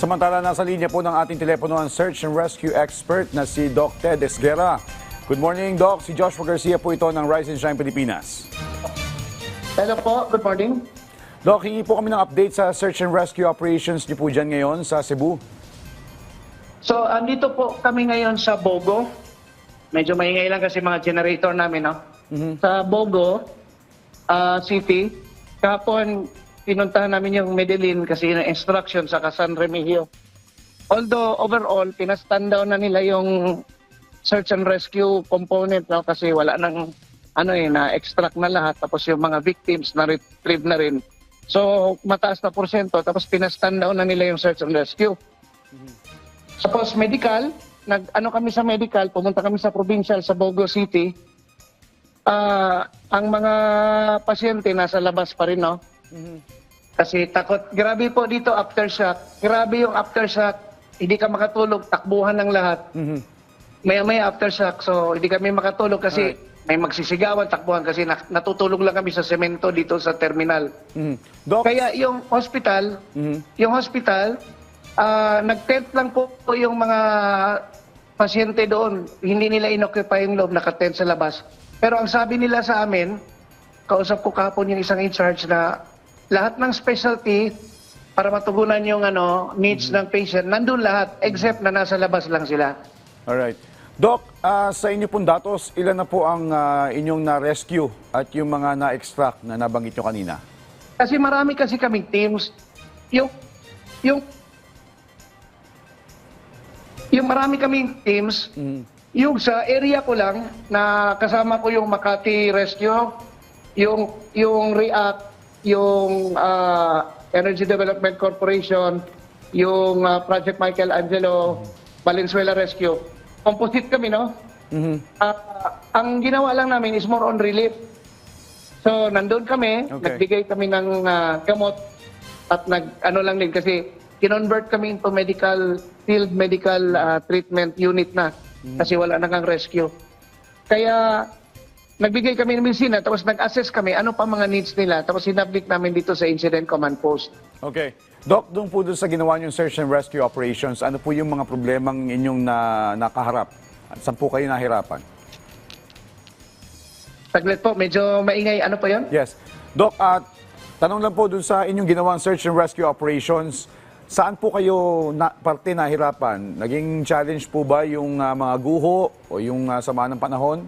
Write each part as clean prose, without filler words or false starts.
Samantala, nasa linya po ng ating telepono ang search and rescue expert na si Doc Ted Esguerra. Good morning, Doc. Si Joshua Garcia po ito ng Rise and Shine Pilipinas. Hello po, good morning. Doc, hingi po kami ng update sa search and rescue operations niyo po dyan ngayon sa Cebu. So, andito po kami ngayon sa Bogo. Medyo maingay lang kasi mga generator namin, no? Sa Bogo City. Kahapon, pinuntahan namin yung Medellin kasi yung instruction sa San Remigio. Although, overall, pinastand down na nila yung search and rescue component, no? Kasi wala nang, na-extract na lahat. Tapos yung mga victims na-retrieve na rin. So, mataas na porsyento. Tapos pinastand down na nila yung search and rescue. Tapos medical, kami sa medical, pumunta kami sa provincial sa Bogo City. Ang mga pasyente nasa labas pa rin, no? Kasi takot, grabe po dito aftershock. Grabe yung aftershock, hindi ka makatulog, takbuhan ng lahat. Maya-maya aftershock, so hindi kami makatulog kasi may magsisigawan, takbuhan kasi natutulog lang kami sa semento dito sa terminal. Doc, Kaya yung hospital, nag-tent lang po yung mga pasyente doon. Hindi nila inoccupy yung loob, naka-tent sa labas. Pero ang sabi nila sa amin, kausap ko kahapon yung isang in-charge na lahat ng specialty para matugunan yung needs ng patient, nandun lahat, except na nasa labas lang sila. alright. Doc, sa inyo pong datos, ilan na po ang inyong na-rescue at yung mga na-extract na nabanggit nyo kanina? Kasi marami kasi kaming teams. Yung marami kaming teams, yung sa area ko lang, na kasama ko yung Makati Rescue, yung REACT, yung Energy Development Corporation, yung Project Michelangelo, Valenzuela Rescue. Composite kami, no? Ang ginawa lang namin is more on relief. So, nandun kami, nagbigay kami ng gamot at lang din kasi kinonvert kami into field medical treatment unit na kasi wala na kang rescue. Kaya nagbigay kami ng medisina tapos nag-assess kami ano pa mga needs nila tapos sinablik namin dito sa Incident Command Post. Okay. Doc, doon po sa ginawa niyong search and rescue operations, ano po yung mga problemang inyong nakaharap? At saan po kayo nahirapan? Saglit po, medyo maingay. Ano po yun? Yes. Doc, tanong lang po doon sa inyong ginawang search and rescue operations, saan po kayo parte nahirapan? Naging challenge po ba yung mga guho o yung sama ng panahon?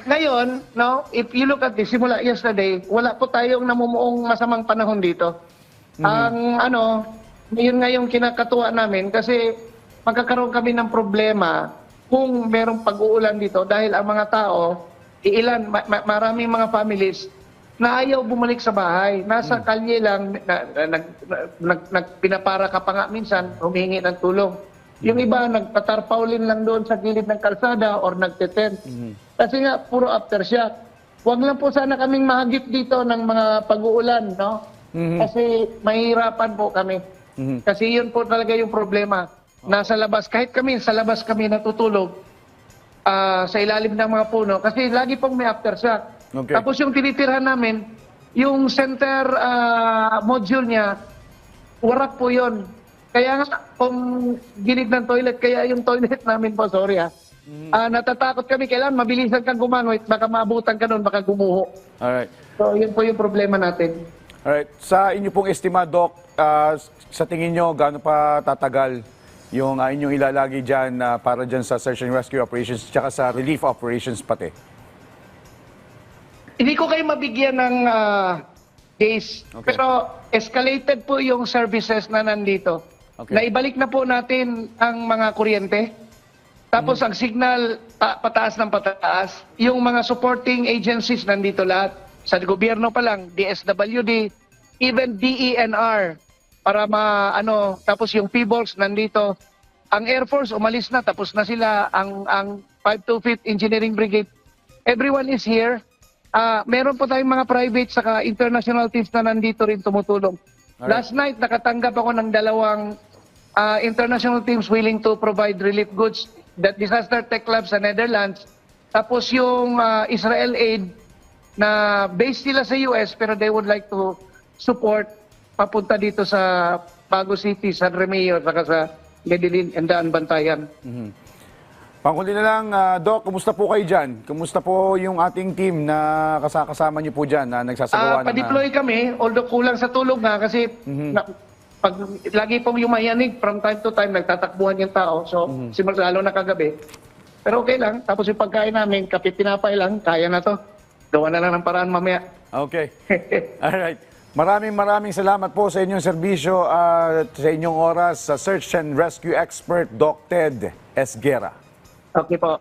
Ngayon, no, if you look at this, simula yesterday, wala po tayong namumuong masamang panahon dito. Yun nga yung kinakatuwa namin kasi magkakaroon kami ng problema kung merong pag-uulan dito dahil ang mga tao, maraming mga families na ayaw bumalik sa bahay. Nasa kalye lang, pinapara ka pa nga minsan, humingi ng tulong. Yung iba, nagpatarpaulin lang doon sa gilid ng kalsada or nagtetent. Kasi nga, puro aftershock. Huwag lang po sana kaming mahagip dito ng mga pag-uulan, no? Kasi mahirapan po kami. Kasi yun po talaga yung problema. Nasa labas, kahit kami, sa labas kami natutulog sa ilalim ng mga puno kasi lagi pong may aftershock. Okay. Tapos yung tinitirhan namin, yung center module niya, warap po yun. Kaya nga, kung gilid ng toilet, kaya yung toilet namin po, sorry natatakot kami, kailangan mabilisan kang gumangoy, baka maabutan ka nun, baka gumuho. Alright. So yun po yung problema natin. Alright. Sa inyo pong estima, Doc, sa tingin nyo, gaano pa tatagal yung inyong ilalagay dyan para dyan sa search and rescue operations tsaka sa relief operations pati? Hindi ko kayo mabigyan ng days, pero escalated po yung services na nandito. Naibalik na po natin ang mga kuryente. Tapos ang signal, pataas ng pataas. Yung mga supporting agencies nandito lahat. Sa gobyerno pa lang, DSWD, even DENR, para tapos yung PBOLS nandito. Ang Air Force umalis na, tapos na sila, ang 525th Engineering Brigade. Everyone is here. Meron po tayong mga private saka international teams na nandito rin tumutulong. Last night, nakatanggap ako ng 2 international teams willing to provide relief goods. That Disaster Tech Lab sa Netherlands. Tapos yung Israel Aid na based sila sa US pero they would like to support papunta dito sa Bago City, San Remeo, saka sa Medellin and Daan Bantayan. Panghuli na lang, Doc, kumusta po kayo dyan? Kumusta po yung ating team na kasama niyo po dyan na nagsasagawa ng... Pa-deploy kami, although kulang sa tulog nga kasi pag lagi pong yumayanig, from time to time, nagtatakbuhan yung tao. So, lalo na kagabi. Pero okay lang. Tapos yung pagkain namin, kape tinapay lang, kaya na to. Gawa na lang ng paraan mamaya. Okay. Alright. Maraming salamat po sa inyong serbisyo at sa inyong oras sa Search and Rescue Expert, Doc Ted Esguera. Okay po.